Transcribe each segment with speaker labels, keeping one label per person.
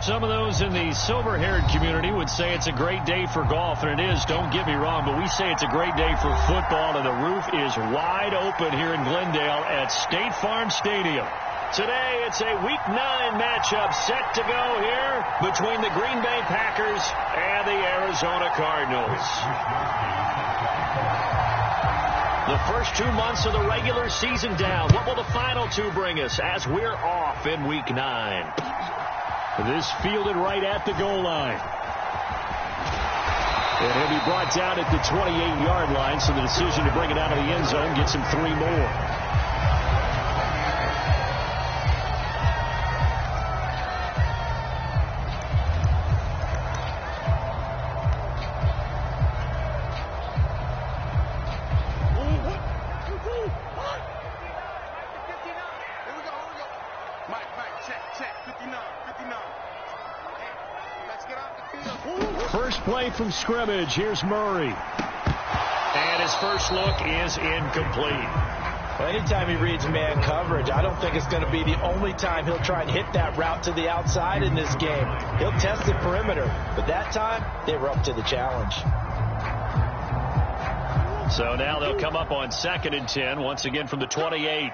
Speaker 1: some of those in the silver-haired community would say it's a great day for golf, and it is, don't get me wrong, but we say it's a great day for football, and the roof is wide open here in Glendale at State Farm Stadium. Today, it's a Week 9 matchup set to go here between the Green Bay Packers and the Arizona Cardinals. The first 2 months of the regular season down. What will the final two bring us as we're off in Week 9? This fielded right at the goal line. And he'll be brought down at the 28-yard line, so the decision to bring it out of the end zone gets him 3 more. First play from scrimmage. Here's Murray. And his first look is incomplete.
Speaker 2: Well, anytime he reads man coverage, I don't think it's going to be the only time he'll try and hit that route to the outside in this game. He'll test the perimeter, but that time they were up to the challenge.
Speaker 1: So now they'll come up on 2nd and 10, once again from the 28.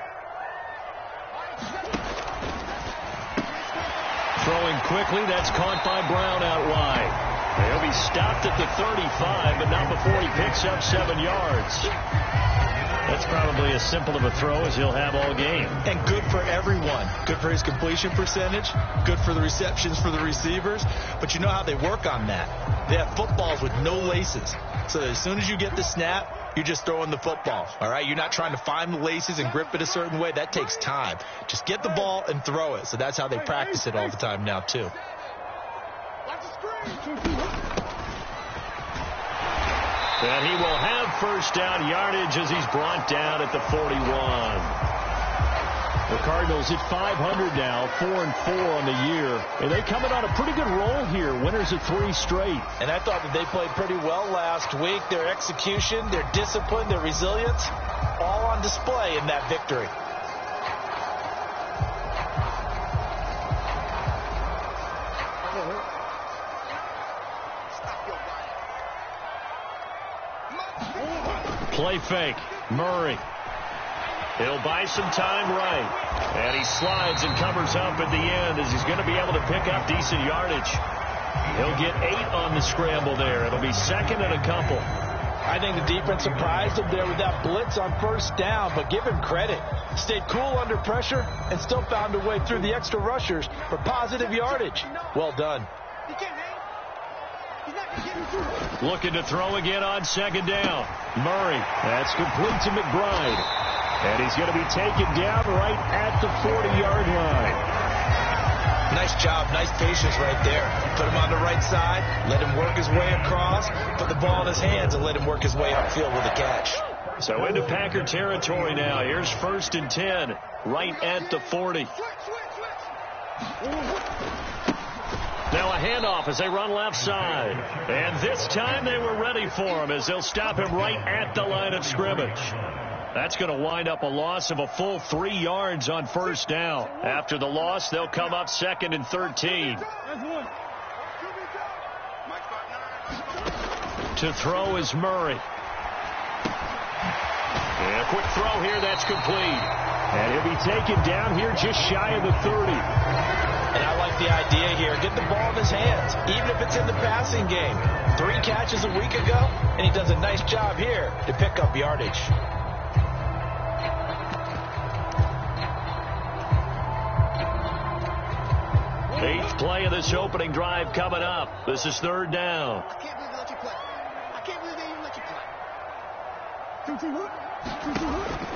Speaker 1: Throwing quickly, that's caught by Brown out wide. He'll be stopped at the 35, but not before he picks up 7 yards. That's probably as simple of a throw as he'll have all game.
Speaker 2: And good for everyone. Good for his completion percentage. Good for the receptions for the receivers. But you know how they work on that. They have footballs with no laces. So as soon as you get the snap, you're just throwing the football. All right? You're not trying to find the laces and grip it a certain way. That takes time. Just get the ball and throw it. So that's how they practice it all the time now, too.
Speaker 1: And he will have first down yardage as he's brought down at the 41. The Cardinals at 500 now, 4-4 on the year. And they coming on a pretty good roll here, winners of 3 straight.
Speaker 2: And I thought that they played pretty well last week. Their execution, their discipline, their resilience, all on display in that victory.
Speaker 1: Play fake. Murray. He'll buy some time right. And he slides and covers up at the end as he's going to be able to pick up decent yardage. He'll get 8 on the scramble there. It'll be 2nd and a couple.
Speaker 2: I think the defense surprised him there with that blitz on first down, but give him credit. Stayed cool under pressure and still found a way through the extra rushers for positive yardage. Well done.
Speaker 1: Looking to throw again on 2nd down. Murray. That's complete to McBride. And he's going to be taken down right at the 40-yard line.
Speaker 2: Nice job. Nice patience right there. Put him on the right side. Let him work his way across. Put the ball in his hands and let him work his way upfield with a catch.
Speaker 1: So into Packer territory now. Here's 1st and 10. Right at the 40. Now a handoff as they run left side. And this time they were ready for him as they'll stop him right at the line of scrimmage. That's going to wind up a loss of a full 3 yards on first down. After the loss, they'll come up 2nd and 13. To throw is Murray. And a quick throw here, that's complete. And he'll be taken down here just shy of the 30.
Speaker 2: And I like the idea here. Get the ball in his hands, even if it's in the passing game. 3 catches a week ago, and he does a nice job here to pick up yardage.
Speaker 1: Eighth play of this opening drive coming up. This is 3rd down.
Speaker 3: I can't believe they let you play. I can't believe they even let you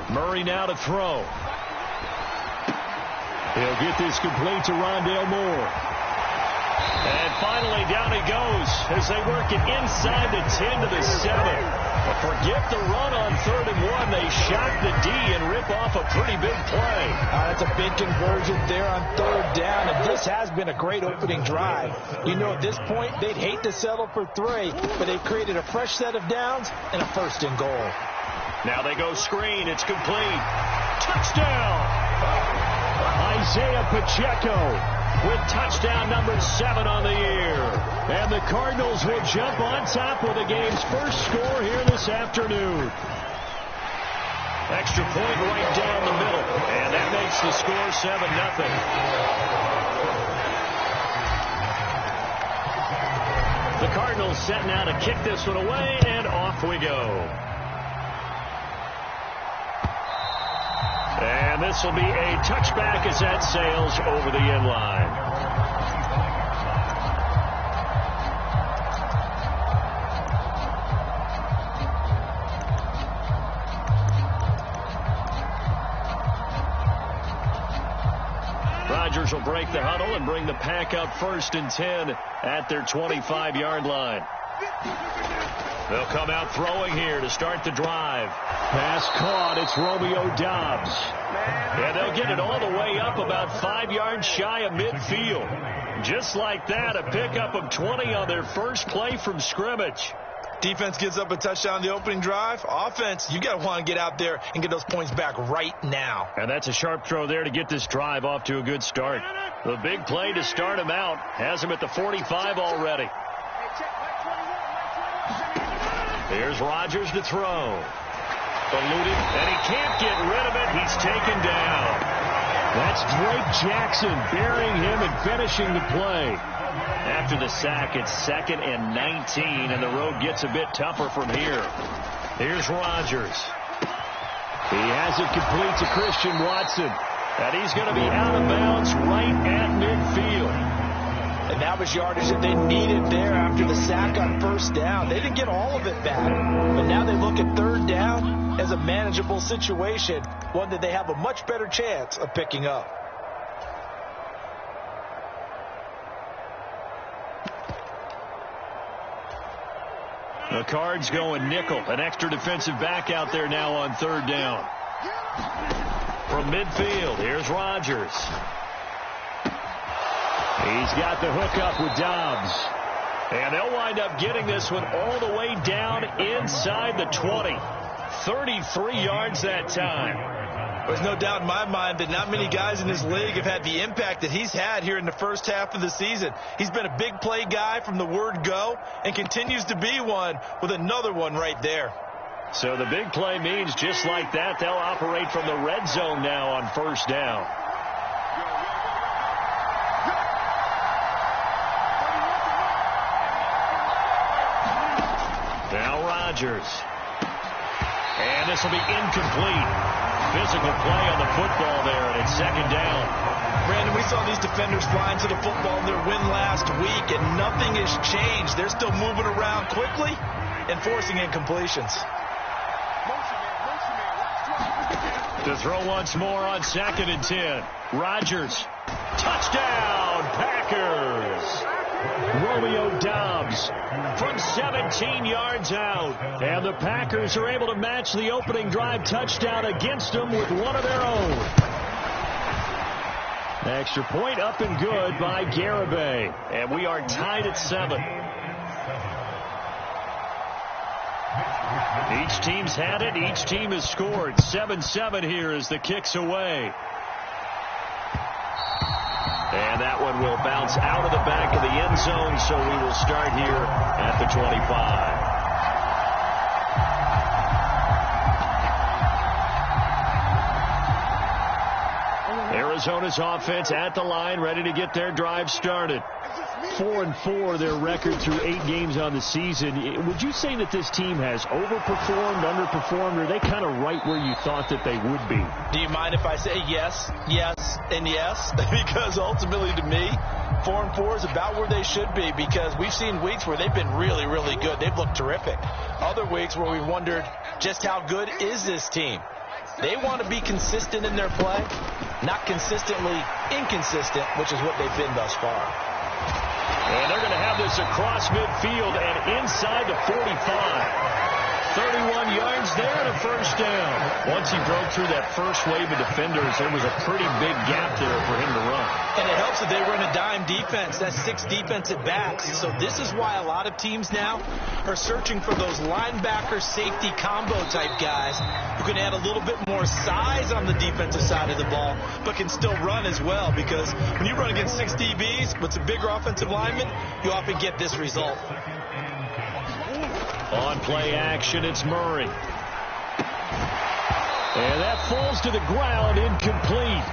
Speaker 3: play.
Speaker 1: Murray now to throw. He'll get this complete to Rondale Moore. And finally, down he goes as they work it inside the 10 to the 7. But forget the run on 3rd and 1. They shock the D and rip off a pretty big play.
Speaker 2: That's a big conversion there on 3rd down, and this has been a great opening drive. You know, at this point, they'd hate to settle for 3, but they've created a fresh set of downs and a 1st and goal.
Speaker 1: Now they go screen. It's complete. Touchdown! Isaiah Pacheco. with touchdown number 7 on the year. And the Cardinals will jump on top with the game's first score here this afternoon. Extra point right down the middle, and that makes the score 7-0. The Cardinals set now to kick this one away, and off we go. And this will be a touchback as that sails over the end line. Rodgers will break the huddle and bring the pack up 1st and 10 at their 25-yard line. They'll come out throwing here to start the drive. Pass caught. It's Romeo Doubs. And they'll get it all the way up about 5 yards shy of midfield. Just like that, a pickup of 20 on their first play from scrimmage.
Speaker 2: Defense gives up a touchdown on the opening drive. Offense, you got to want to get out there and get those points back right now.
Speaker 1: And that's a sharp throw there to get this drive off to a good start. The big play to start him out has him at the 45 already. Here's Rodgers to throw. Eluded, and he can't get rid of it. He's taken down. That's Drake Jackson burying him and finishing the play. After the sack, it's 2nd and 19, and the road gets a bit tougher from here. Here's Rodgers. He has it complete to Christian Watson, and he's going to be out of bounds right at midfield.
Speaker 2: And that was yardage that they needed there after the sack on 1st down. They didn't get all of it back, but now they look at 3rd down as a manageable situation, one that they have a much better chance of picking up.
Speaker 1: The Cards going nickel. An extra defensive back out there now on 3rd down. From midfield, here's Rodgers. He's got the hook up with Doubs. And they'll wind up getting this one all the way down inside the 20. 33 yards that time.
Speaker 2: There's no doubt in my mind that not many guys in this league have had the impact that he's had here in the first half of the season. He's been a big play guy from the word go and continues to be one with another one right there.
Speaker 1: So the big play means just like that, they'll operate from the red zone now on 1st down. Now Rodgers. And this will be incomplete. Physical play on the football there, and it's 2nd down.
Speaker 2: Brandon, we saw these defenders flying to the football in their win last week, and nothing has changed. They're still moving around quickly and forcing incompletions.
Speaker 1: To throw once more on 2nd and 10. Rodgers. Touchdown, Packers. Romeo Doubs from 17 yards out. And the Packers are able to match the opening drive touchdown against them with one of their own. Extra point up and good by Garibay. And we are tied at 7. Each team's had it. Each team has scored. 7-7 here as the kick's away. And that one will bounce out of the back of the end zone, so we will start here at the 25. Arizona's offense at the line, ready to get their drive started. 4-4 their record through 8 games on the season. Would you say that this team has overperformed, underperformed, or are they kind of right where you thought that they would be?
Speaker 2: Do you mind if I say yes, yes, and yes? Because ultimately to me, 4-4 is about where they should be, because we've seen weeks where they've been really, really good. They've looked terrific. Other weeks where we wondered just how good is this team? They want to be consistent in their play, not consistently inconsistent, which is what they've been thus far. And
Speaker 1: they're going to have this across midfield and inside the 45. 31 yards there and a first down. Once he broke through that first wave of defenders, there was a pretty big gap there for him to run.
Speaker 2: And it helps that they run a dime defense. That's 6 defensive backs. So this is why a lot of teams now are searching for those linebacker safety combo type guys who can add a little bit more size on the defensive side of the ball, but can still run as well, because when you run against 6 DBs with some bigger offensive linemen, you often get this result.
Speaker 1: On play action, it's Murray. And that falls to the ground, incomplete.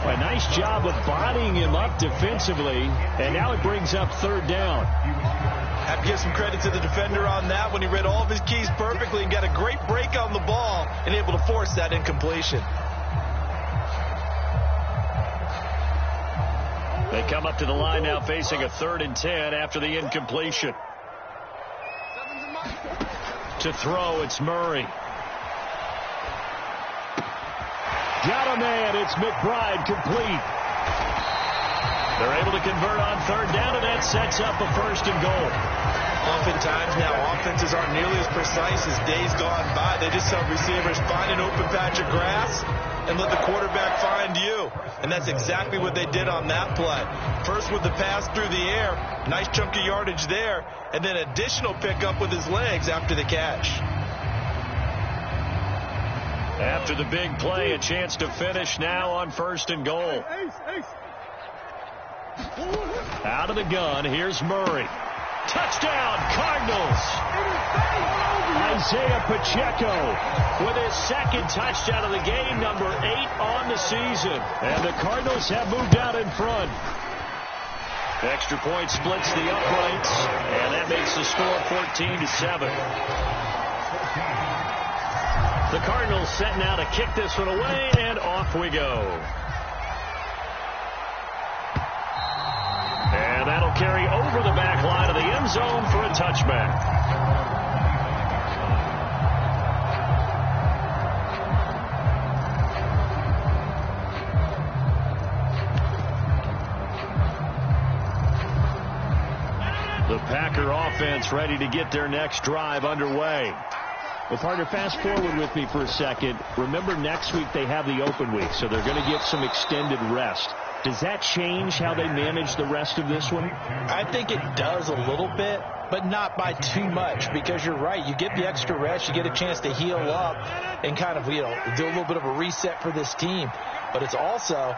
Speaker 1: A nice job of bodying him up defensively, and now it brings up third down.
Speaker 2: Have to give some credit to the defender on that when he read all of his keys perfectly and got a great break on the ball and able to force that incompletion.
Speaker 1: They come up to the line now facing a 3rd and 10 after the incompletion. To throw, it's Murray. Got a man, it's McBride, complete. They're able to convert on 3rd down, and that sets up a 1st and goal.
Speaker 2: Oftentimes now, offenses aren't nearly as precise as days gone by. They just have receivers find an open patch of grass and let the quarterback find you. And that's exactly what they did on that play. First with the pass through the air, nice chunk of yardage there, and then additional pickup with his legs after the catch.
Speaker 1: After the big play, a chance to finish now on 1st and goal. Out of the gun, here's Murray. Touchdown, Cardinals! Isaiah Pacheco with his 2nd touchdown of the game, number 8 on the season. And the Cardinals have moved out in front. Extra point splits the uprights, and that makes the score 14-7. The Cardinals set now to kick this one away, and off we go. And that'll carry over the back line of the end zone for a touchback. The Packer offense ready to get their next drive underway. Well, partner, fast forward with me for a second. Remember, next week they have the open week, so they're going to get some extended rest. Does that change how they manage the rest of this one?
Speaker 2: I think it does a little bit, but not by too much, because you're right. You get the extra rest. You get a chance to heal up and kind of, do a little bit of a reset for this team. But it's also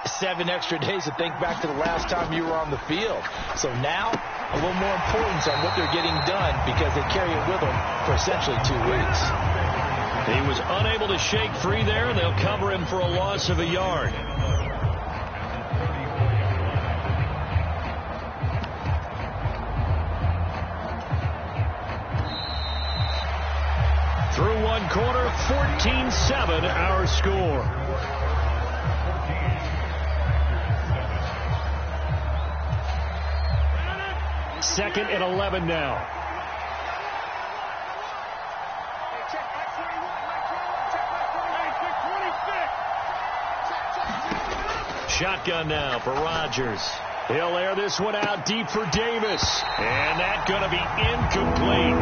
Speaker 2: 7 extra days to think back to the last time you were on the field. So now a little more importance on what they're getting done, because they carry it with them for essentially 2 weeks.
Speaker 1: He was unable to shake free there, and they'll cover him for a loss of a yard. Through one quarter, 14-7 our score. Second and 11 now. Shotgun now for Rodgers. He'll air this one out deep for Davis. And that's going to be incomplete.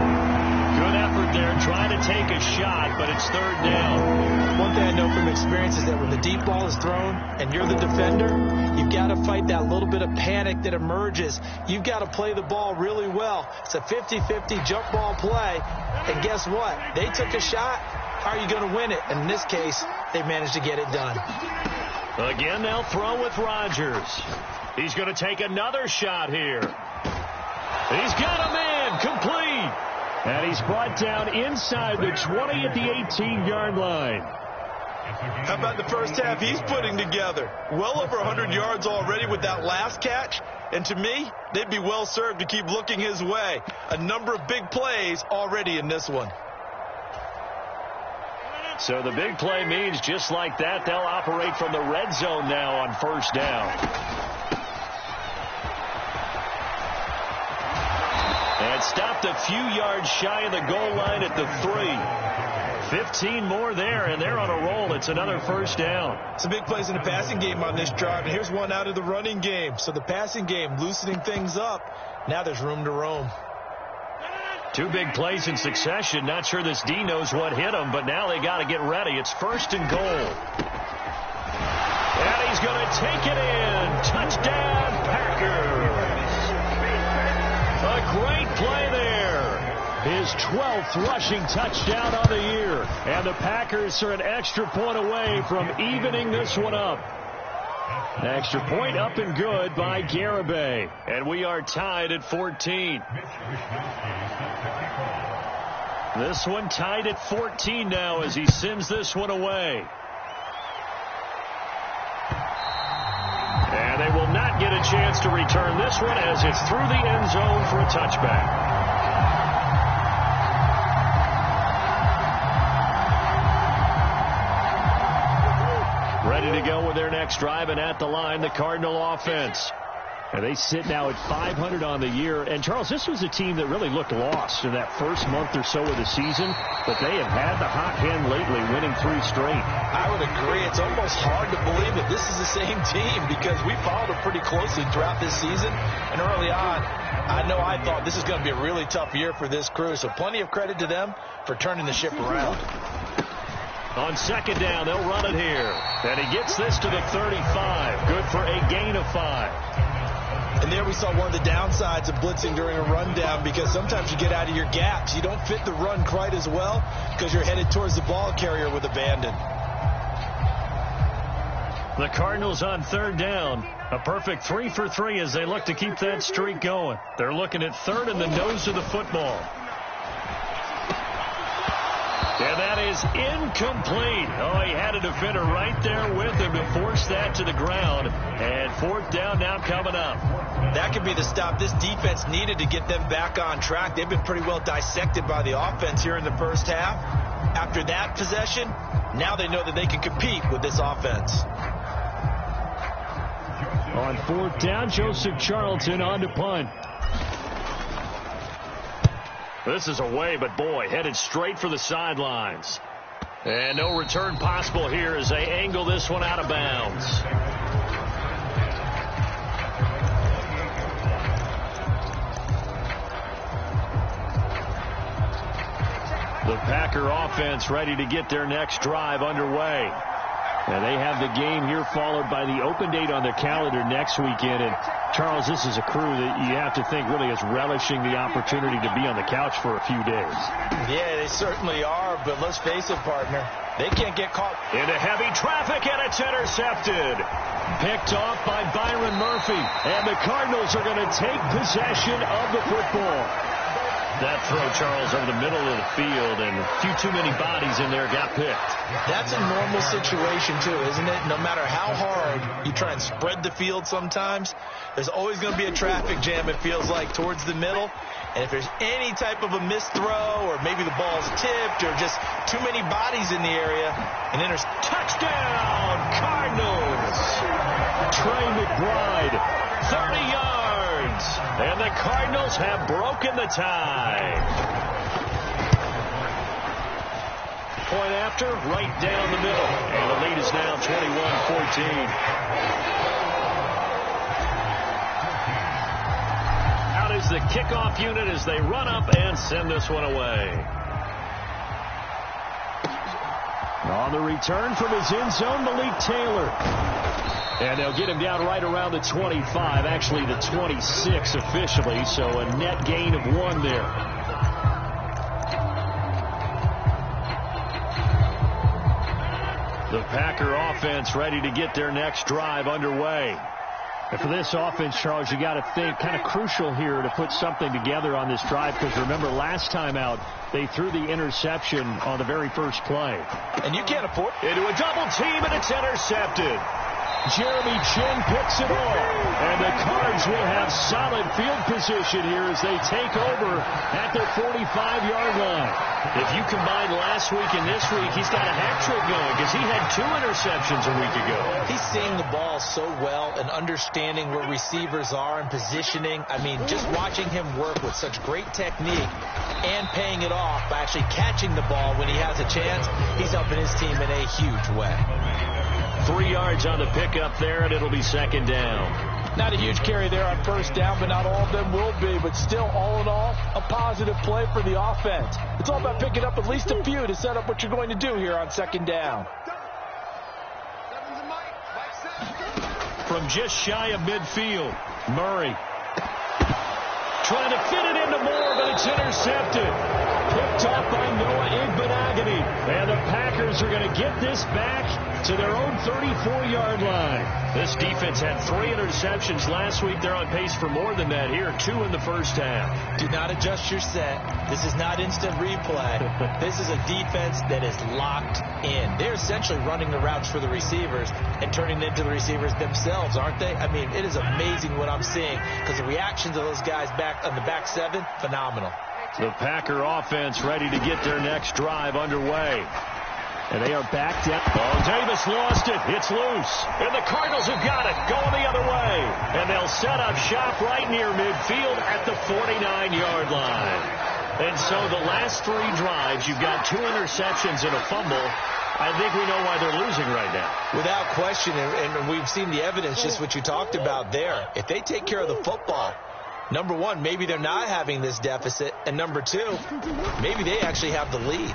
Speaker 1: Good effort there trying to take a shot, but it's 3rd down.
Speaker 2: One thing I know from experience is that when the deep ball is thrown and you're the defender, you've got to fight that little bit of panic that emerges. You've got to play the ball really well. It's a 50-50 jump ball play. And guess what? They took a shot. How are you going to win it? And in this case, they managed to get it done.
Speaker 1: Again, they'll throw with Rodgers. He's going to take another shot here. He's got a man, complete. And he's brought down inside the 20 at the 18-yard line.
Speaker 2: How about the first half he's putting together? Well over 100 yards already with that last catch. And to me, they'd be well served to keep looking his way. A number of big plays already in this one.
Speaker 1: So the big play means just like that, they'll operate from the red zone now on 1st down. And stopped a few yards shy of the goal line at the 3. 15 more there, and they're on a roll. It's another 1st down.
Speaker 2: Some big plays in the passing game on this drive, and here's one out of the running game. So the passing game loosening things up. Now there's room to roam.
Speaker 1: Two big plays in succession. Not sure this D knows what hit him, but now they got to get ready. It's 1st and goal. And he's going to take it in. Touchdown, Packers. A great play there. His 12th rushing touchdown on the year. And the Packers are an extra point away from evening this one up. Extra point up and good by Garibay. And we are tied at 14. This one tied at 14 now as he sends this one away. And they will not get a chance to return this one as it's through the end zone for a touchback. Ready to go with their next drive, and at the line, the Cardinal offense. And they sit now at 500 on the year. And, Charles, this was a team that really looked lost in that first month or so of the season, but they have had the hot hand lately, winning 3 straight.
Speaker 2: I would agree. It's almost hard to believe that this is the same team because we followed them pretty closely throughout this season. And early on, I thought this is going to be a really tough year for this crew, so plenty of credit to them for turning the ship around.
Speaker 1: On 2nd down, they'll run it here. And he gets this to the 35. Good for a gain of 5.
Speaker 2: And there we saw one of the downsides of blitzing during a rundown because sometimes you get out of your gaps. You don't fit the run quite as well because you're headed towards the ball carrier with abandon.
Speaker 1: The Cardinals on 3rd down. A perfect 3 for 3 as they look to keep that streak going. They're looking at 3rd and the nose of the football. And that is incomplete. Oh, he had a defender right there with him to force that to the ground. And 4th down now coming up.
Speaker 2: That could be the stop this defense needed to get them back on track. They've been pretty well dissected by the offense here in the first half. After that possession, now they know that they can compete with this offense.
Speaker 1: On 4th down, Joseph Charlton on to punt. This is away, but boy, headed straight for the sidelines. And no return possible here as they angle this one out of bounds. The Packer offense ready to get their next drive underway. And they have the game here followed by the open date on their calendar next weekend. And, Charles, this is a crew that you have to think really is relishing the opportunity to be on the couch for a few days.
Speaker 2: Yeah, they certainly are, but let's face it, partner. They can't get caught
Speaker 1: into heavy traffic, and it's intercepted. Picked off by Byron Murphy. And the Cardinals are going to take possession of the football. That throw, Charles, over the middle of the field, and a few too many bodies in there got picked.
Speaker 2: That's a normal situation, too, isn't it? No matter how hard you try and spread the field sometimes, there's always going to be a traffic jam, it feels like, towards the middle. And if there's any type of a missed throw or maybe the ball's tipped or just too many bodies in the area, touchdown, Cardinals! Trey McBride, 30 yards. And the Cardinals have broken the tie. Point after, right down the middle. And the lead is now 21-14. Out is the kickoff unit as they run up and send this one away. On the return from his end zone, Malik Taylor. And they'll get him down right around the 25, actually the 26 officially, so a net gain of 1 there. The Packer offense ready to get their next drive underway. And for this offense, Charles, you got to think kind of crucial here to put something together on this drive because remember last time out, they threw the interception on the very first play. And you can't afford
Speaker 1: into a double team, and it's intercepted. Jeremy Chin picks it off, and the Cards will have solid field position here as they take over at their 45-yard line. If you combine last week and this week, he's got a hat trick going because he had 2 interceptions a week ago.
Speaker 2: He's seeing the ball so well and understanding where receivers are and positioning. I mean, just watching him work with such great technique and paying it off by actually catching the ball when he has a chance, he's helping his team in a huge way.
Speaker 1: 3 yards on the pickup there, and it'll be 2nd down.
Speaker 4: Not a huge carry there on first down, but not all of them will be. But still, all in all, a positive play for the offense. It's all about picking up at least a few to set up what you're going to do here on second down.
Speaker 1: From just shy of midfield, Murray trying to fit it into Moore, but it's intercepted. Picked off by Noah Igbenogany. And the Packers are going to get this back to their own 34-yard line. This defense had 3 interceptions last week. They're on pace for more than that here. 2 in the first half.
Speaker 2: Do not adjust your set. This is not instant replay. This is a defense that is locked in. They're essentially running the routes for the receivers and turning it into the receivers themselves, aren't they? I mean, it is amazing what I'm seeing because the reactions of those guys back on the back 7, phenomenal.
Speaker 1: The Packer offense ready to get their next drive underway. And they are back down. Oh, Davis lost it. It's loose. And the Cardinals have got it. Going the other way. And they'll set up shop right near midfield at the 49-yard line. And so the last 3 drives, you've got 2 interceptions and a fumble. I think we know why they're losing right now.
Speaker 2: Without question, and we've seen the evidence, just what you talked about there. If they take care of the football, number 1, maybe they're not having this deficit. And number 2, maybe they actually have the lead.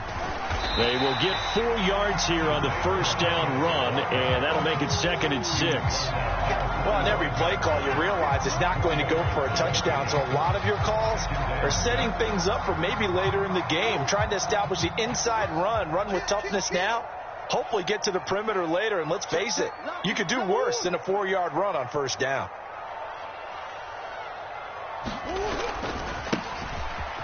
Speaker 1: They will get 4 yards here on the first down run, and that'll make it 2nd and 6.
Speaker 4: Well, on every play call, you realize it's not going to go for a touchdown. So a lot of your calls are setting things up for maybe later in the game, trying to establish the inside run with toughness now, hopefully get to the perimeter later. And let's face it, you could do worse than a 4-yard run on first down.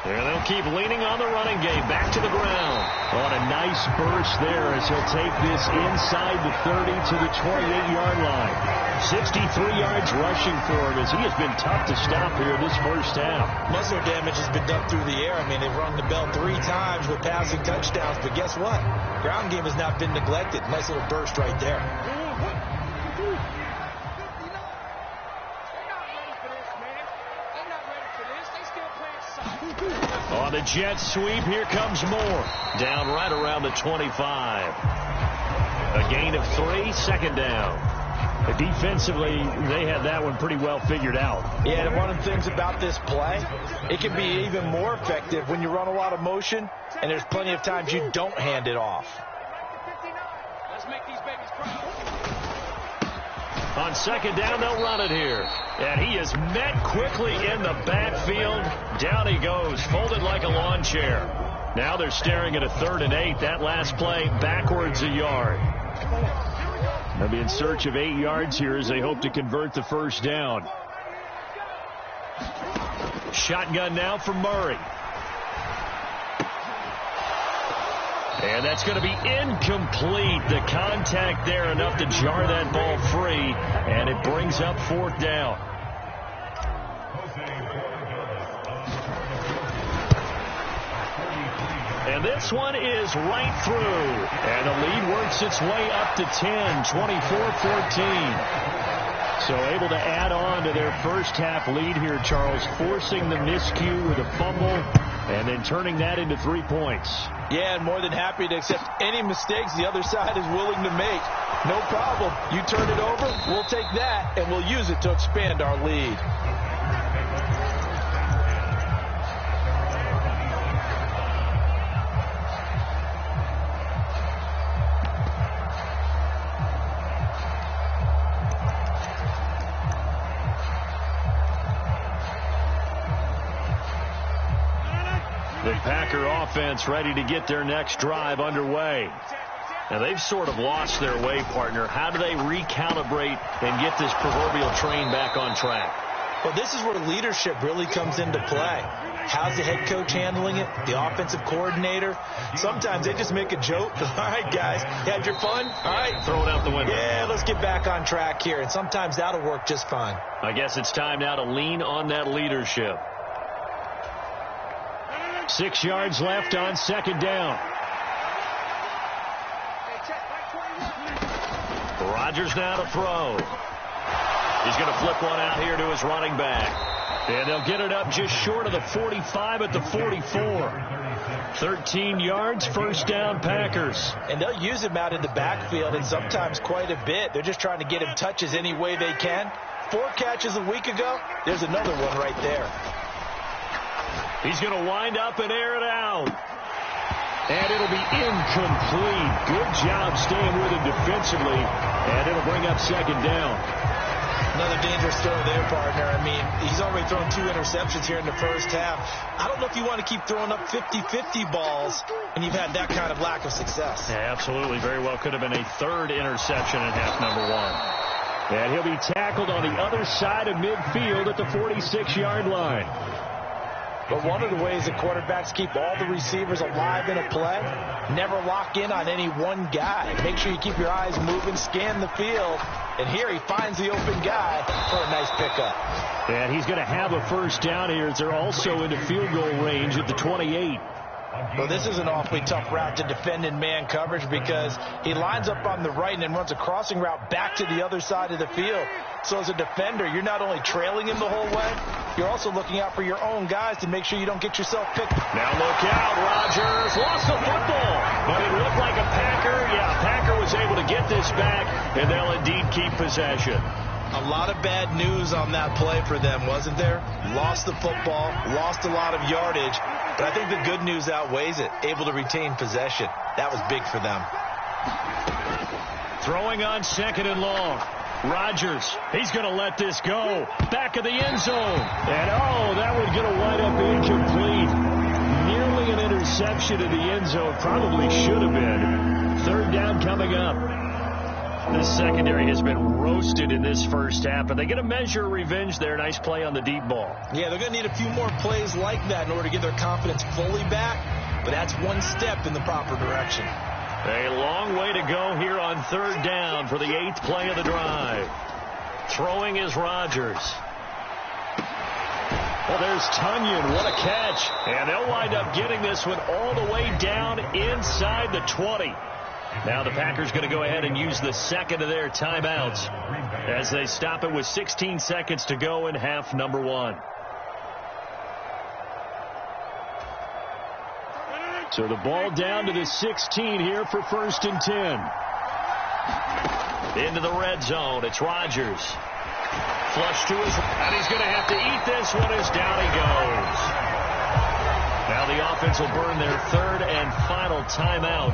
Speaker 1: And they'll keep leaning on the running game. Back to the ground. On a nice burst there as he'll take this inside the 30 to the 28-yard line. 63 yards rushing for him as he has been tough to stop here this first half.
Speaker 2: Muscle damage has been done through the air. I mean, they've rung the bell 3 times with passing touchdowns, but guess what? Ground game has not been neglected. Nice little burst right there.
Speaker 1: On the jet sweep, here comes Moore. Down right around the 25. A gain of 3, second down. But defensively, they had that one pretty well figured out.
Speaker 4: Yeah, and one of the things about this play, it can be even more effective when you run a lot of motion, and there's plenty of times you don't hand it off.
Speaker 3: Let's make these babies proud.
Speaker 1: On second down, they'll run it here. And he is met quickly in the backfield. Down he goes, folded like a lawn chair. Now they're staring at a 3rd and 8. That last play, backwards a yard. They'll be in search of 8 yards here as they hope to convert the first down. Shotgun now for Murray. And that's going to be incomplete. The contact there enough to jar that ball free. And it brings up 4th down. And this one is right through. And the lead works its way up to 10, 24-14. So able to add on to their first half lead here, Charles, forcing the miscue with a fumble and then turning that into 3 points.
Speaker 4: Yeah, and more than happy to accept any mistakes the other side is willing to make. No problem. You turn it over, we'll take that, and we'll use it to expand our lead.
Speaker 1: The Packer offense ready to get their next drive underway. Now they've sort of lost their way, partner. How do they recalibrate and get this proverbial train back on track?
Speaker 2: Well, this is where leadership really comes into play. How's the head coach handling it? The offensive coordinator? Sometimes they just make a joke. All right, guys, you had your fun? All right.
Speaker 1: Throw it out the window.
Speaker 2: Yeah, let's get back on track here. And sometimes that'll work just fine.
Speaker 1: I guess it's time now to lean on that leadership. 6 yards left on second down. Rodgers now to throw. He's going to flip one out here to his running back. And they'll get it up just short of the 45 at the 44. 13 yards, first down, Packers.
Speaker 4: And they'll use him out in the backfield, and sometimes quite a bit. They're just trying to get him touches any way they can. 4 catches a week ago. There's another one right there.
Speaker 1: He's going to wind up and air it out. And it'll be incomplete. Good job staying with him defensively. And it'll bring up second down.
Speaker 4: Another dangerous throw there, partner. I mean, he's already thrown 2 interceptions here in the first half. I don't know if you want to keep throwing up 50-50 balls when you've had that kind of lack of success.
Speaker 1: Yeah, absolutely. Very well could have been a 3rd interception in half number 1. And he'll be tackled on the other side of midfield at the 46-yard line.
Speaker 4: But one of the ways that quarterbacks keep all the receivers alive in a play, never lock in on any one guy. Make sure you keep your eyes moving, scan the field. And here he finds the open guy for a nice pickup.
Speaker 1: And he's going to have a first down here as they're also into field goal range at the 28.
Speaker 4: Well, this is an awfully tough route to defend in man coverage because he lines up on the right and then runs a crossing route back to the other side of the field. So as a defender, you're not only trailing him the whole way, you're also looking out for your own guys to make sure you don't get yourself picked.
Speaker 1: Now look out, Rodgers lost the football, but it looked like a Packer. Yeah, Packer was able to get this back, and they'll indeed keep possession.
Speaker 4: A lot of bad news on that play for them, wasn't there? Lost the football, lost a lot of yardage, but I think the good news outweighs it. Able to retain possession. That was big for them.
Speaker 1: Throwing on 2nd and long. Rodgers, he's going to let this go. Back of the end zone. And, that one's going to wind up incomplete. Nearly an interception in the end zone. Probably should have been. 3rd down coming up. This secondary has been roasted in this first half, but they get a measure of revenge there. Nice play on the deep ball.
Speaker 4: Yeah, they're going to need a few more plays like that in order to get their confidence fully back, but that's one step in the proper direction.
Speaker 1: A long way to go here on 3rd down for the 8th play of the drive. Throwing is Rodgers. Well, there's Tunyon. What a catch. And they'll wind up getting this one all the way down inside the 20. Now the Packers going to go ahead and use the 2nd of their timeouts as they stop it with 16 seconds to go in half number 1. So the ball down to the 16 here for 1st and 10. Into the red zone. It's Rodgers. Flush to his, and he's going to have to eat this one as down he goes. Now the offense will burn their 3rd and final timeout.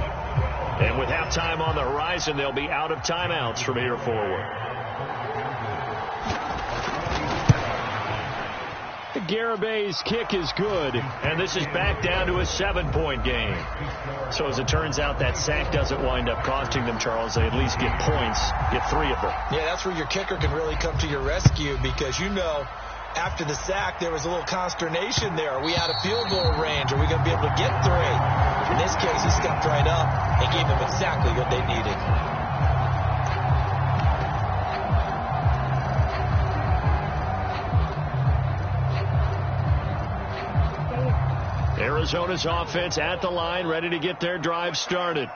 Speaker 1: And with halftime on the horizon, they'll be out of timeouts from here forward. Garabay's kick is good, and this is back down to a 7-point game. So as it turns out, that sack doesn't wind up costing them, Charles. They at least get points, get 3 of them. Yeah, that's where your kicker can really come to your rescue because, after the sack, there was a little consternation there. Are we out of field goal range? Are we going to be able to get 3? In this case, he stepped right up and gave them exactly what they needed. Arizona's offense at the line, ready to get their drive started.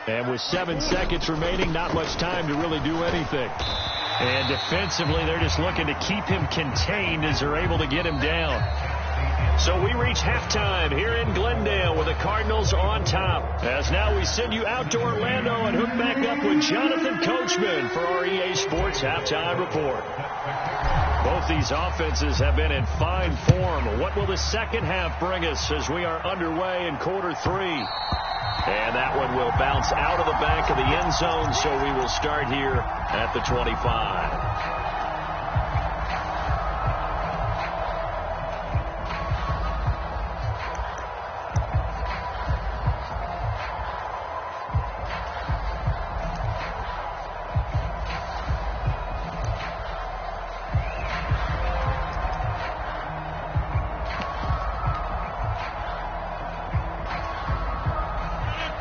Speaker 1: And with 7 seconds remaining, not much time to really do anything. And defensively, they're just looking to keep him contained as they're able to get him down. So we reach halftime here in Glendale with the Cardinals on top. As now we send you out to Orlando and hook back up with Jonathan Coachman for our EA Sports Halftime Report. Both these offenses have been in fine form. What will the second half bring us as we are underway in quarter 3? And that one will bounce out of the back of the end zone, so we will start here at the 25.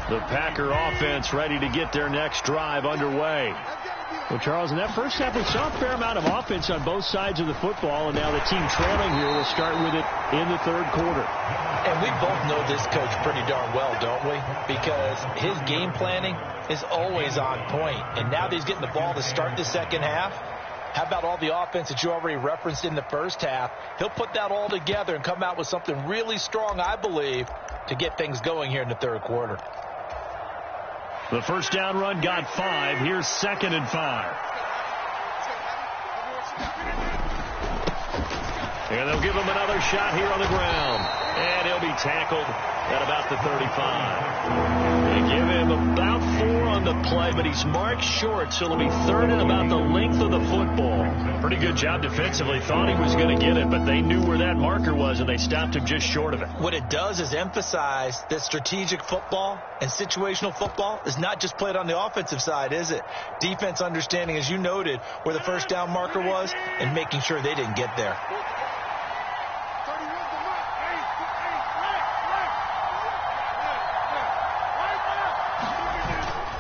Speaker 1: The Packer offense ready to get their next drive underway. Well, Charles, in that first half, we saw a fair amount of offense on both sides of the football, and now the team trailing here will start with it in the 3rd quarter. And we both know this coach pretty darn well, don't we? Because his game planning is always on point. And now that he's getting the ball to start the second half, how about all the offense that you already referenced in the first half? He'll put that all together and come out with something really strong, I believe, to get things going here in the 3rd quarter. The first down run got 5. Here's 2nd and 5. And they'll give him another shot here on the ground. And he'll be tackled at about the 35. They give him about 4 on the play, but he's marked short, so it'll be third and about the length of the football. Pretty good job defensively. Thought he was going to get it, but they knew where that marker was, and they stopped him just short of it.
Speaker 4: What it does is emphasize that strategic football and situational football is not just played on the offensive side, is it? Defense understanding, as you noted, where the first down marker was and making sure they didn't get there.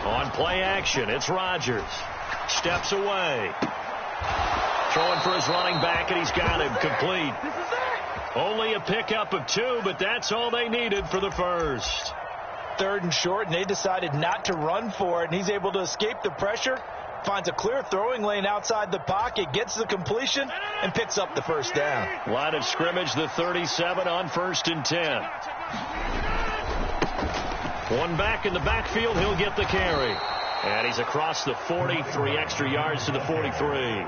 Speaker 1: On play action, it's Rodgers. Steps away. Throwing for his running back, and he's got him complete. Only a pickup of 2, but that's all they needed for the first.
Speaker 4: Third and short, and they decided not to run for it, and he's able to escape the pressure, finds a clear throwing lane outside the pocket, gets the completion, and picks up the first down.
Speaker 1: Line of scrimmage, the 37 on 1st and 10. One back in the backfield, he'll get the carry. And he's across the 40, 3 extra yards to the 43.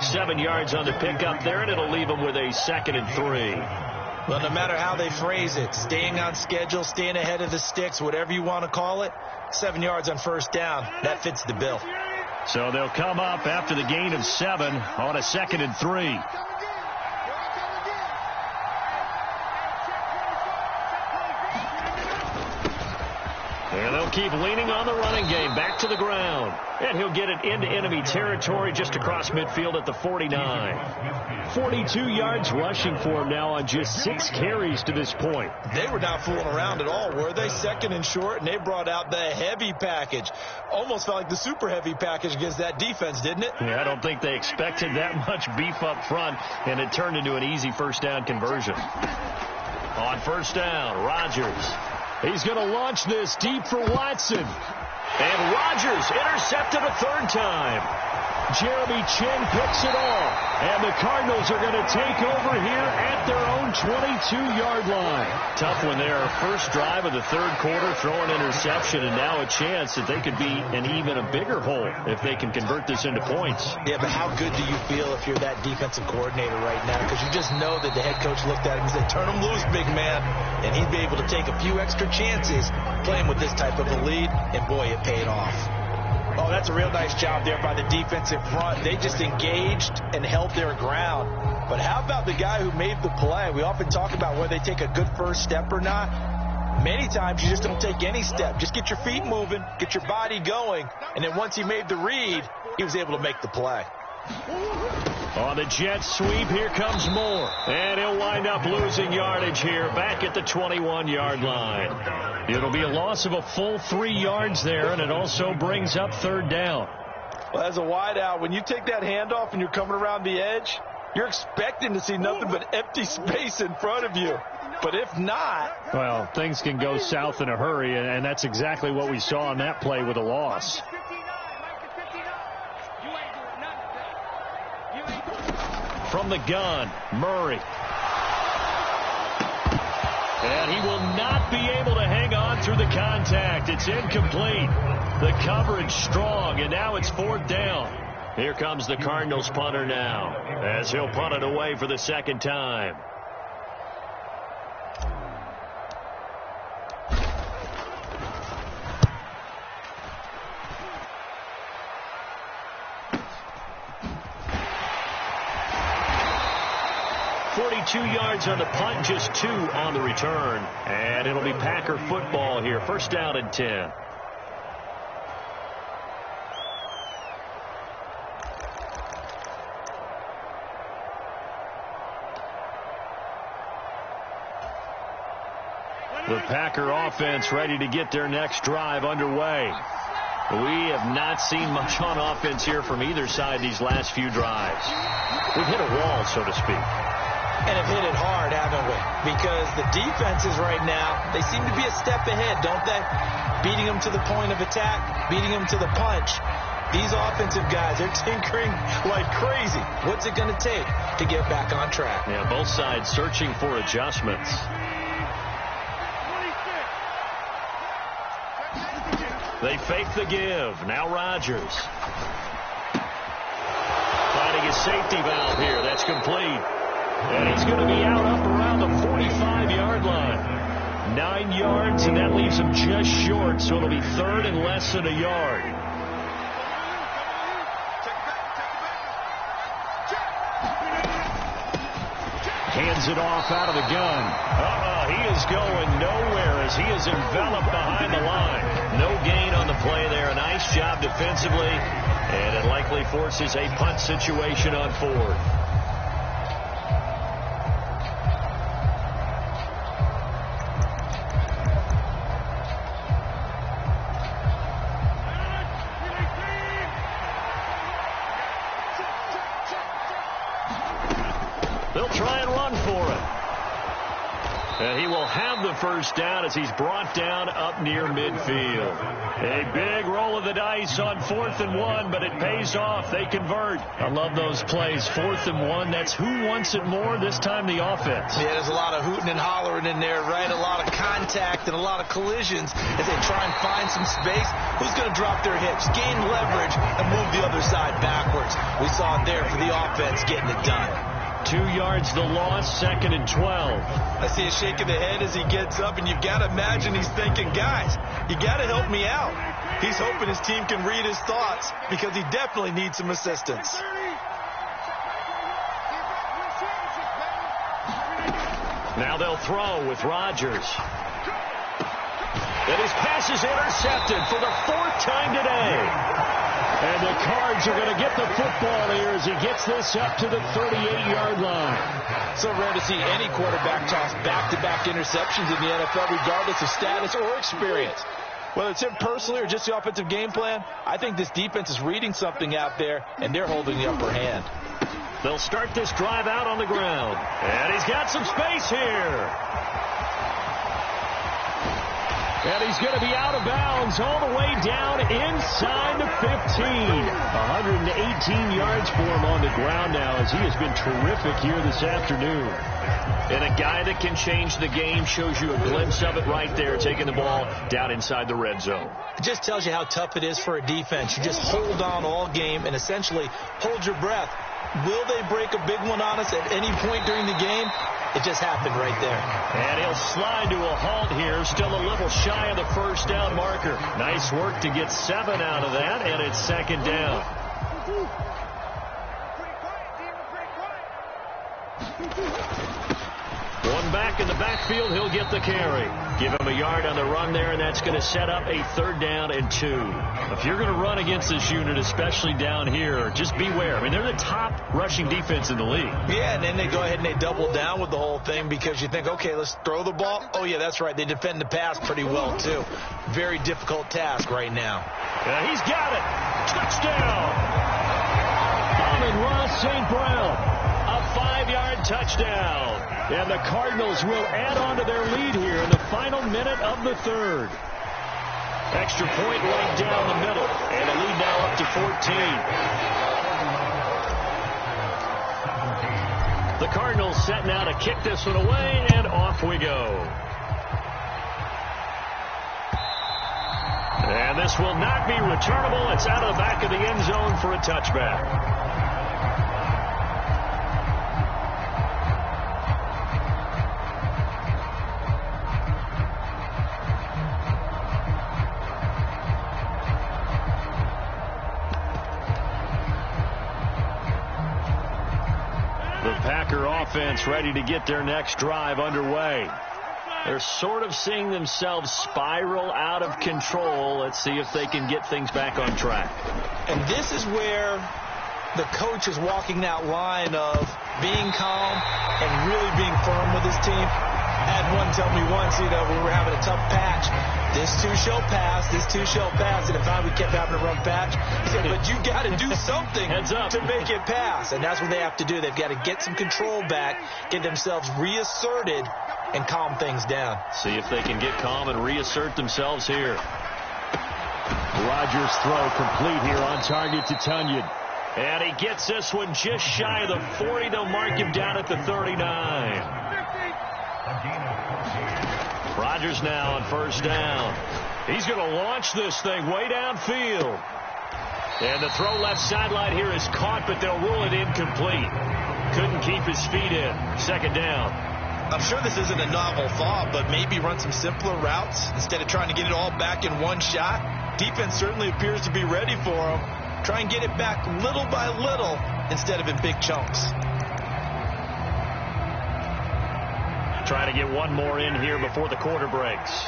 Speaker 1: 7 yards on the pickup there, and it'll leave him with a 2nd and 3.
Speaker 4: Well, no matter how they phrase it, staying on schedule, staying ahead of the sticks, whatever you want to call it, 7 yards on first down, that fits the bill.
Speaker 1: So they'll come up after the gain of 7 on a 2nd and 3. And they'll keep leaning on the running game. Back to the ground. And he'll get it into enemy territory just across midfield at the 49. 42 yards rushing for him now on just 6 carries to this point.
Speaker 4: They were not fooling around at all, were they? 2nd and short, and they brought out the heavy package. Almost felt like the super heavy package against that defense, didn't it?
Speaker 1: Yeah, I don't think they expected that much beef up front, and it turned into an easy first down conversion. On first down, Rodgers. He's going to launch this deep for Watson. And Rodgers intercepted a 3rd time. Jeremy Chin picks it off. And the Cardinals are going to take over here at their own 22-yard line. Tough one there. First drive of the 3rd quarter, throwing interception, and now a chance that they could be in even a bigger hole if they can convert this into points.
Speaker 4: Yeah, but how good do you feel if you're that defensive coordinator right now? Because you just know that the head coach looked at him and said, turn him loose, big man. And he'd be able to take a few extra chances playing with this type of a lead, and boy, it paid off. Oh, that's a real nice job there by the defensive front. They just engaged and held their ground. But how about the guy who made the play? We often talk about whether they take a good first step or not. Many times you just don't take any step. Just get your feet moving, get your body going, and then once he made the read, he was able to make the play.
Speaker 1: On the jet sweep, here comes Moore. And he'll wind up losing yardage here back at the 21-yard line. It'll be a loss of a full 3 yards there, and it also brings up 3rd down.
Speaker 4: Well, as a wideout, when you take that handoff and you're coming around the edge, you're expecting to see nothing but empty space in front of you. But if not...
Speaker 1: Well, things can go south in a hurry, and that's exactly what we saw on that play with a loss. From the gun, Murray. And he will not be able to hang on through the contact. It's incomplete. The coverage strong, and now it's 4th down. Here comes the Cardinals punter now, as he'll punt it away for the 2nd time. Two yards on the punt, just 2 on the return. And it'll be Packer football here. 1st down and 10. The Packer offense ready to get their next drive underway. We have not seen much on offense here from either side these last few drives. We've hit a wall, so to speak.
Speaker 4: And have hit it hard, haven't we? Because the defenses right now, they seem to be a step ahead, don't they? Beating them to the point of attack, beating them to the punch. These offensive guys, they're tinkering like crazy. What's it going to take to get back on track?
Speaker 1: Yeah, both sides searching for adjustments. They fake the give. Now Rodgers. Finding his safety valve here. That's complete. And he's going to be out up around the 45-yard line. 9 yards, and that leaves him just short, so it'll be third and less than a yard. Hands it off out of the gun. He is going nowhere as he is enveloped behind the line. No gain on the play there. A nice job defensively, and it likely forces a punt situation on fourth. They'll try and run for it. And he will have the first down as he's brought down up near midfield. A big roll of the dice on 4th and 1, but it pays off. They convert. I love those plays. 4th and 1, that's who wants it more, this time the offense.
Speaker 4: Yeah, there's a lot of hooting and hollering in there, right? A lot of contact and a lot of collisions as they try and find some space. Who's going to drop their hips, gain leverage, and move the other side backwards? We saw it there for the offense getting it done.
Speaker 1: 2 yards the loss, 2nd and 12.
Speaker 4: I see a shake of the head as he gets up, and you've got to imagine he's thinking, guys, you got to help me out. He's hoping his team can read his thoughts because he definitely needs some assistance.
Speaker 1: Now they'll throw with Rodgers. And his pass is intercepted for the 4th time today. And the Cards are going to get the football here as he gets this up to the 38-yard line.
Speaker 4: So rare to see any quarterback toss back-to-back interceptions in the NFL, regardless of status or experience. Whether it's him personally or just the offensive game plan, I think this defense is reading something out there, and they're holding the upper hand.
Speaker 1: They'll start this drive out on the ground. And he's got some space here. And he's going to be out of bounds all the way down inside the 15. 118 yards for him on the ground now as he has been terrific here this afternoon. And a guy that can change the game, shows you a glimpse of it right there, taking the ball down inside the red zone.
Speaker 4: It just tells you how tough it is for a defense. You just hold on all game and essentially hold your breath. Will they break a big one on us at any point during the game? It just happened right there.
Speaker 1: And he'll slide to a halt here, still a little shy of the first down marker. Nice work to get 7 out of that, and it's 2nd down. One back in the backfield, he'll get the carry. Give him a yard on the run there, and that's going to set up a 3rd down and 2. If you're going to run against this unit, especially down here, just beware. I mean, they're the top rushing defense in the league.
Speaker 4: Yeah, and then they go ahead and they double down with the whole thing because you think, okay, let's throw the ball. Oh, yeah, that's right. They defend the pass pretty well, too. Very difficult task right now.
Speaker 1: Yeah, he's got it. Touchdown. Amon-Ra St. Brown. A 5-yard touchdown. And the Cardinals will add on to their lead here in the final minute of the 3rd. Extra point right down the middle. And a lead now up to 14. The Cardinals set now to kick this one away, and off we go. And this will not be returnable. It's out of the back of the end zone for a touchback. Packer offense ready to get their next drive underway. They're sort of seeing themselves spiral out of control. Let's see if they can get things back on track.
Speaker 4: And this is where the coach is walking that line of being calm and really being firm with his team. I had one tell me once, we were having a tough patch. This too shall pass. This too shall pass. And if we kept having a rough patch, he said, but you got to do something to make it pass. And that's what they have to do. They've got to get some control back, get themselves reasserted, and calm things down.
Speaker 1: See if they can get calm and reassert themselves here. Rodgers' throw complete here on target to Tunyon. And he gets this one just shy of the 40. They'll mark him down at the 39. Rodgers now on 1st down. He's going to launch this thing way downfield. And the throw left sideline here is caught, but they'll rule it incomplete. Couldn't keep his feet in. Second down.
Speaker 2: I'm sure this isn't a novel thought, but maybe run some simpler routes instead of trying to get it all back in one shot. Defense certainly appears to be ready for him. Try and get it back little by little instead of in big chunks.
Speaker 1: Trying to get one more in here before the quarter breaks.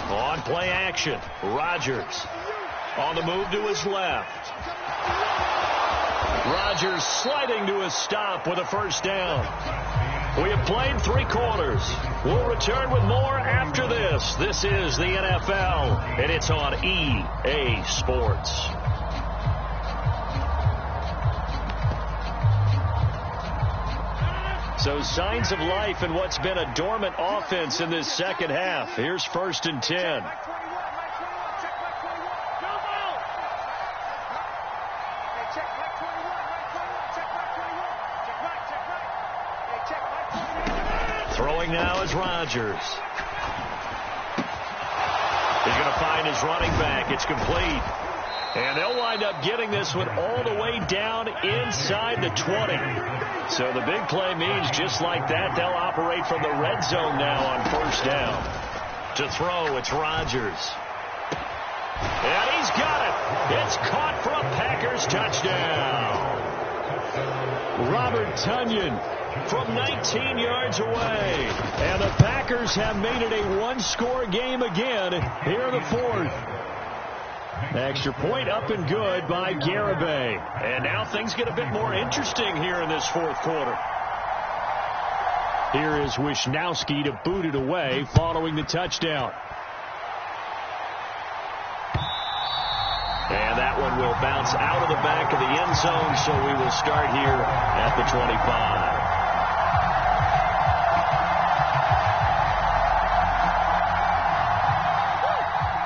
Speaker 1: On play action, Rodgers on the move to his left. Rodgers sliding to a stop with a first down. We have played 3 quarters. We'll return with more after this. This is the NFL, and it's on EA Sports. So signs of life in what's been a dormant offense in this second half. Here's 1st and 10. Throwing now is Rodgers. He's going to find his running back. It's complete. And they'll wind up getting this one all the way down inside the 20. So the big play means just like that, they'll operate from the red zone now on first down. To throw, it's Rodgers. And he's got it. It's caught for a Packers touchdown. Robert Tonyan from 19 yards away. And the Packers have made it a one-score game again here in the 4th. Extra point up and good by Garibay. And now things get a bit more interesting here in this 4th quarter. Here is Wisnowski to boot it away following the touchdown. And that one will bounce out of the back of the end zone, so we will start here at the 25.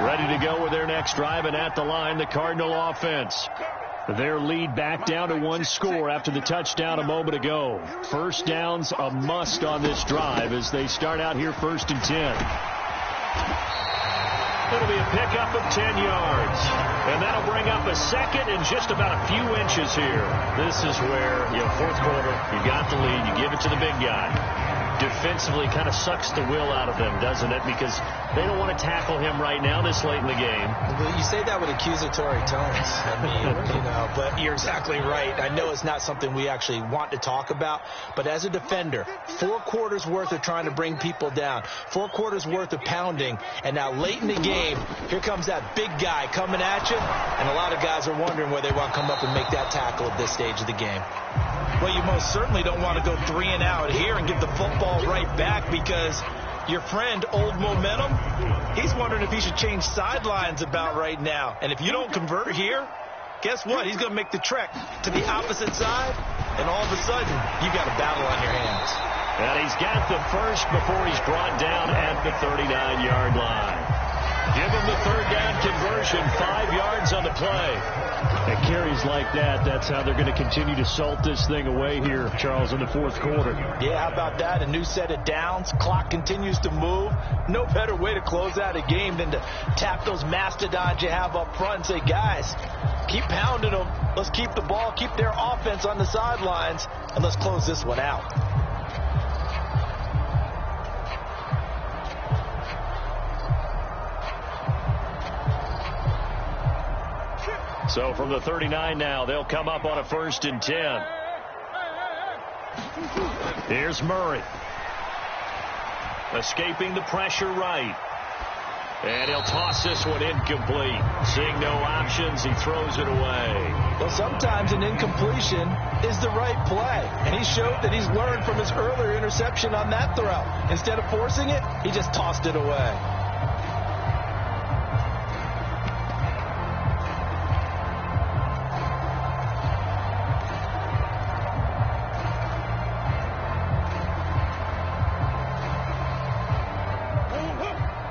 Speaker 1: Ready to go with their next drive, and at the line, the Cardinal offense. Their lead back down to 1 score after the touchdown a moment ago. First down's a must on this drive as they start out here 1st and 10. It'll be a pickup of 10 yards. And that'll bring up a second and just about a few inches here. This is where, 4th quarter, you got the lead, you give it to the big guy. Defensively kind of sucks the will out of them, doesn't it? Because they don't want to tackle him right now this late in the game.
Speaker 4: Well, you say that with accusatory tones. I mean, but you're exactly right. I know it's not something we actually want to talk about, but as a defender, 4 quarters worth of trying to bring people down, 4 quarters worth of pounding, and now late in the game, here comes that big guy coming at you, and a lot of guys are wondering where they want to come up and make that tackle at this stage of the game. Well, you most certainly don't want to go 3 and out here and give the football right back, because your friend, Old Momentum, he's wondering if he should change sidelines about right now. And if you don't convert here, guess what? He's going to make the trek to the opposite side, and all of a sudden, you got a battle on your hands.
Speaker 1: And he's got the first before he's brought down at the 39-yard line. Give him the 3rd down conversion, 5 yards on the play. And carries like that, that's how they're going to continue to salt this thing away here, Charles, in the 4th quarter.
Speaker 4: Yeah, how about that? A new set of downs. Clock continues to move. No better way to close out a game than to tap those mastodons you have up front and say, guys, keep pounding them. Let's keep the ball, keep their offense on the sidelines, and let's close this one out.
Speaker 1: So from the 39 now, they'll come up on a 1st and 10. Here's Murray. Escaping the pressure right. And he'll toss this one incomplete. Seeing no options, he throws it away.
Speaker 4: Well, sometimes an incompletion is the right play. And he showed that he's learned from his earlier interception on that throw. Instead of forcing it, he just tossed it away.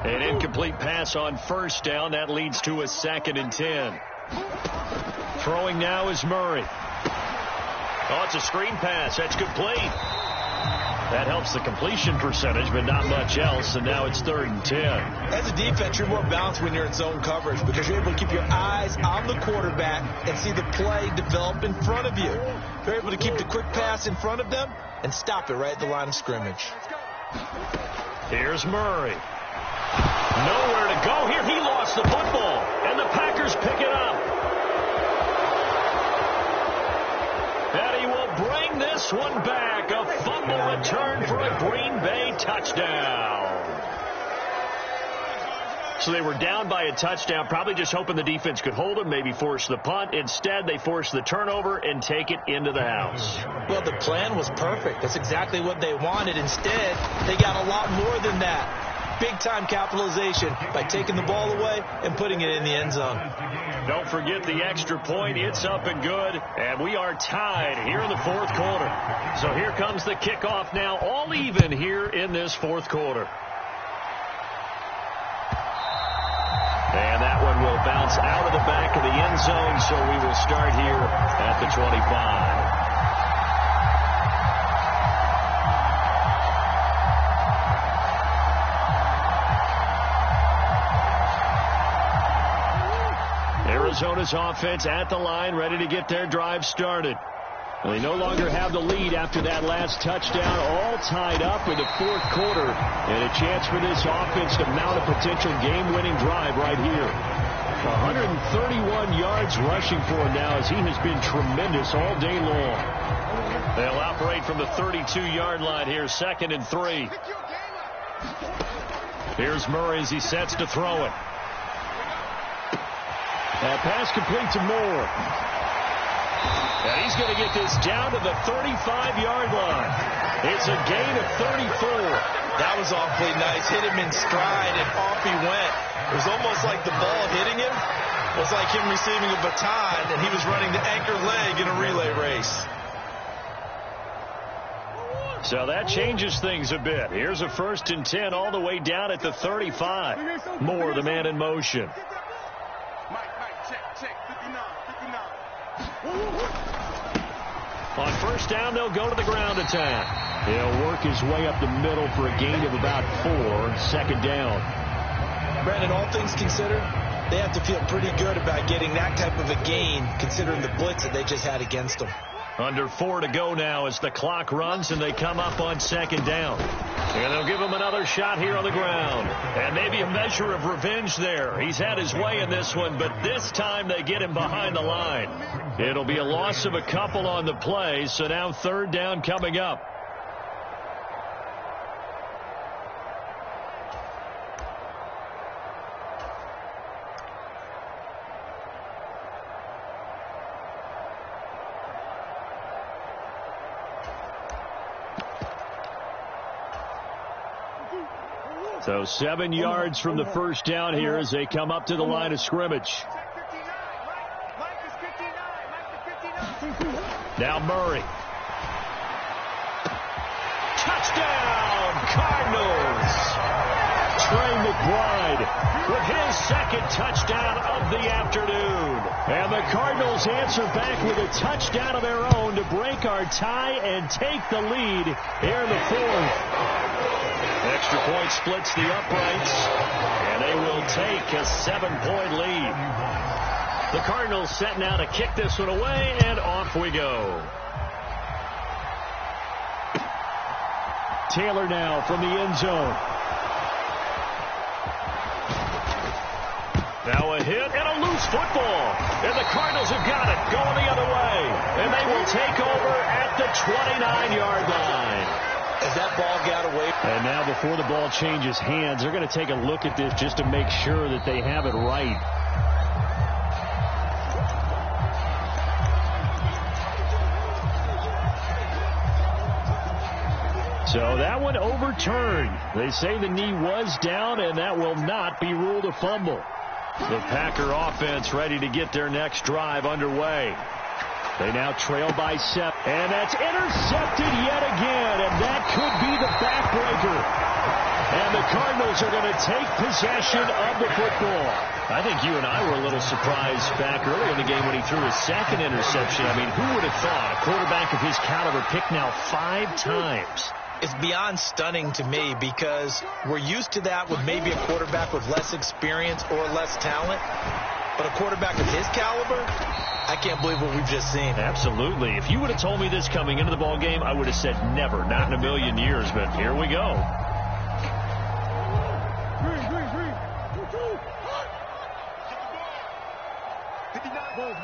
Speaker 1: An incomplete pass on 1st down. That leads to a 2nd and 10. Throwing now is Murray. Oh, it's a screen pass. That's complete. That helps the completion percentage, but not much else, and now it's 3rd and 10.
Speaker 4: As a defense, you're more balanced when you're in zone coverage because you're able to keep your eyes on the quarterback and see the play develop in front of you. You're able to keep the quick pass in front of them and stop it right at the line of scrimmage.
Speaker 1: Here's Murray. Nowhere to go here. He lost the football, and the Packers pick it up. And he will bring this one back. A fumble return for a Green Bay touchdown. So they were down by a touchdown, probably just hoping the defense could hold them, maybe force the punt. Instead, they force the turnover and take it into the house.
Speaker 4: Well, the plan was perfect. That's exactly what they wanted. Instead, they got a lot more than that. Big-time capitalization by taking the ball away and putting it in the end zone.
Speaker 1: Don't forget the extra point. It's up and good, and we are tied here in the 4th quarter. So here comes the kickoff now, all even here in this 4th quarter. And that one will bounce out of the back of the end zone, so we will start here at the 25. Arizona's offense at the line, ready to get their drive started. They no longer have the lead after that last touchdown, all tied up in the 4th quarter, and a chance for this offense to mount a potential game-winning drive right here. 131 yards rushing for him now as he has been tremendous all day long. They'll operate from the 32-yard line here, 2nd and 3. Here's Murray as he sets to throw it. That pass complete to Moore. And he's going to get this down to the 35-yard line. It's a gain of 34.
Speaker 4: That was awfully nice. Hit him in stride, and off he went. It was almost like the ball hitting him was like him receiving a baton, and he was running the anchor leg in a relay race.
Speaker 1: So that changes things a bit. Here's a 1st and 10 all the way down at the 35. Moore, the man in motion. On 1st down, they'll go to the ground attack. He'll work his way up the middle for a gain of about 4. 2nd down.
Speaker 4: Brandon, all things considered, they have to feel pretty good about getting that type of a gain considering the blitz that they just had against them.
Speaker 1: Under 4 to go now as the clock runs and they come up on 2nd down. And they'll give him another shot here on the ground. And maybe a measure of revenge there. He's had his way in this one, but this time they get him behind the line. It'll be a loss of a couple on the play, so now 3rd down coming up. So 7 yards from the 1st down here as they come up to the line of scrimmage. Now Murray. Touchdown, Cardinals. Trey McBride with his 2nd touchdown of the afternoon. And the Cardinals answer back with a touchdown of their own to break our tie and take the lead here in the 4th. Extra point splits the uprights, and they will take a 7-point lead. The Cardinals set now to kick this one away, and off we go. Taylor now from the end zone. Now a hit and a loose football. And the Cardinals have got it going the other way. And they will take over at the 29-yard line.
Speaker 4: As that ball got away.
Speaker 1: And now before the ball changes hands, they're going to take a look at this just to make sure that they have it right. So that one overturned. They say the knee was down, and that will not be ruled a fumble. The Packer offense ready to get their next drive underway. They now trail by 7, and that's intercepted yet again, and that could be the backbreaker. And the Cardinals are going to take possession of the football. I think you and I were a little surprised back earlier in the game when he threw his 2nd interception. I mean, who would have thought a quarterback of his caliber picked now 5 times
Speaker 4: It's beyond stunning to me because we're used to that with maybe a quarterback with less experience or less talent. But a quarterback of his caliber, I can't believe what we've just seen.
Speaker 1: Absolutely. If you would have told me this coming into the ball game, I would have said never, not in a million years. But here we go.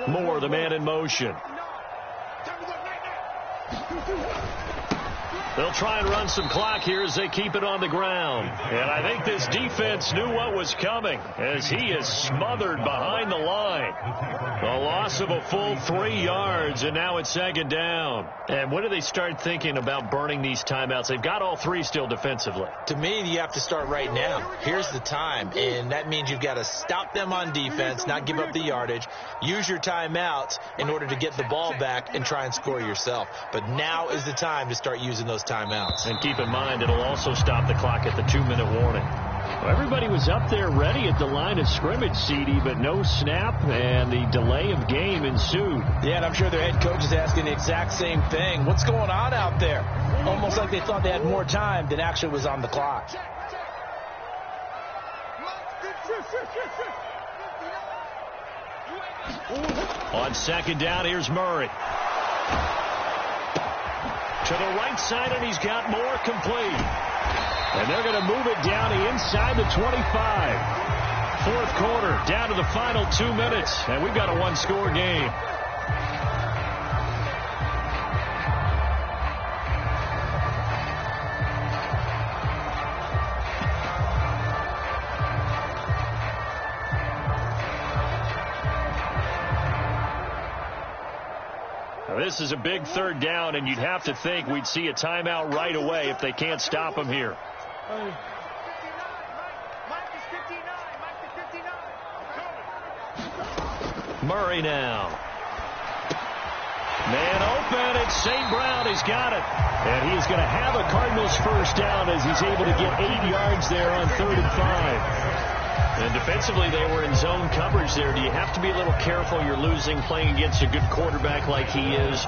Speaker 1: Moore, the man in motion. They'll try and run some clock here as they keep it on the ground. And I think this defense knew what was coming as he is smothered behind the line. A loss of a full 3 yards, and now it's second down. And when do they start thinking about burning these timeouts? They've got all 3 still defensively.
Speaker 4: To me, you have to start right now. Here's the time, and that means you've got to stop them on defense, not give up the yardage, use your timeouts in order to get the ball back and try and score yourself. But now is the time to start using those timeouts.
Speaker 1: And keep in mind, it'll also stop the clock at the 2-minute warning. Well, everybody was up there ready at the line of scrimmage, CD, but no snap, and the delay of game ensued.
Speaker 4: Yeah, and I'm sure their head coach is asking the exact same thing. What's going on out there? Almost like they thought they had more time than actually was on the clock.
Speaker 1: On second down, here's Murray. To the right side, and he's got more complete. And they're going to move it down to inside the 25. Fourth quarter, down to the final 2 minutes, and we've got a one-score game. This is a big third down, and you'd have to think we'd see a timeout right away if they can't stop him here. Murray now. Man open, it's St. Brown. He's got it. And he's going to have a Cardinals first down as he's able to get 8 yards there on 3rd and 5. And defensively, they were in zone coverage there. Do you have to be a little careful? You're losing playing against a good quarterback like he is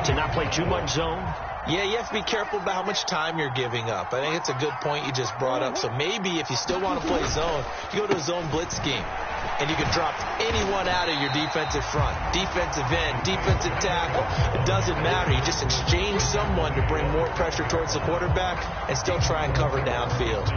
Speaker 1: to not play too much zone?
Speaker 4: Yeah, you have to be careful about how much time you're giving up. I think it's a good point you just brought up. So maybe if you still want to play zone, you go to a zone blitz scheme. And you can drop anyone out of your defensive front, defensive end, defensive tackle. It doesn't matter. You just exchange someone to bring more pressure towards the quarterback and still try and cover downfield.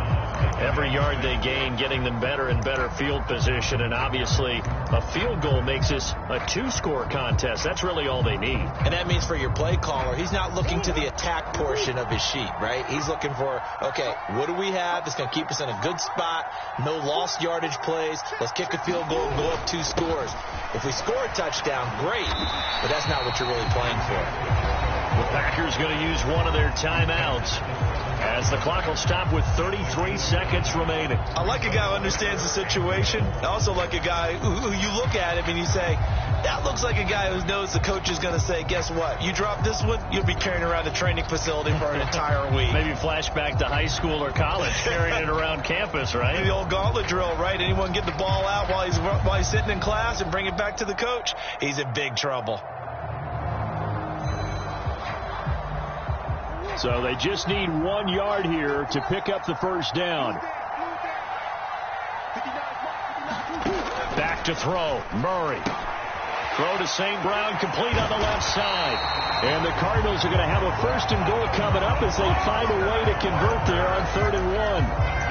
Speaker 1: Every yard they gain, getting them better and better field position. And obviously, a field goal makes this a 2-score contest. That's really all they need.
Speaker 4: And that means for your play caller, he's not looking to the attack portion of his sheet, right? He's looking for, okay, what do we have that's going to keep us in a good spot? No lost yardage plays. Let's kick a field goal and go up 2 scores. If we score a touchdown, great. But that's not what you're really playing for.
Speaker 1: The Packers going to use one of their timeouts as the clock will stop with 33 seconds remaining.
Speaker 2: I like a guy who understands the situation. I also like a guy who you look at him and you say, that looks like a guy who knows the coach is going to say, guess what? You drop this one, you'll be carrying around the training facility for an entire week.
Speaker 1: Maybe flashback to high school or college, carrying it around campus, right?
Speaker 2: The old gauntlet drill, right? Anyone get the ball out while he's sitting in class and bring it back to the coach? He's in big trouble.
Speaker 1: So they just need 1 yard here to pick up the first down. Back to throw. Murray. Throw to St. Brown, complete on the left side. And the Cardinals are going to have a first and goal coming up as they find a way to convert there on 3rd and 1.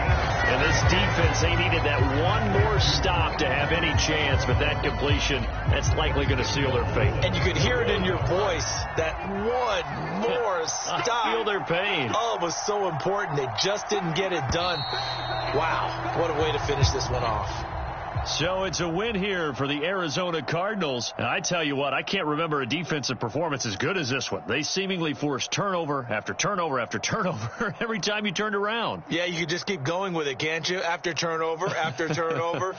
Speaker 1: And this defense, they needed that one more stop to have any chance, but that completion, that's likely going to seal their fate.
Speaker 4: And you could hear it in your voice, that one more stop.
Speaker 1: I feel their pain.
Speaker 4: Oh, it was so important. They just didn't get it done. Wow, what a way to finish this one off.
Speaker 1: So it's a win here for the Arizona Cardinals. And I tell you what, I can't remember a defensive performance as good as this one. They seemingly forced turnover after turnover after turnover every time you turned around.
Speaker 4: Yeah, you could just keep going with it, can't you? After turnover, after turnover.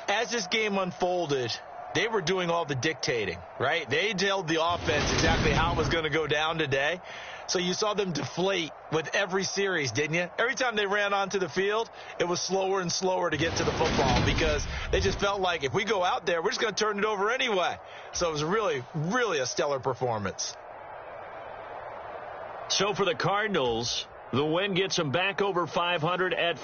Speaker 4: As this game unfolded, they were doing all the dictating, right? They told the offense exactly how it was going to go down today. So you saw them deflate with every series, didn't you? Every time they ran onto the field, it was slower and slower to get to the football because they just felt like if we go out there, we're just going to turn it over anyway. So it was really, really a stellar performance.
Speaker 1: So for the Cardinals, The win gets them back over 500 at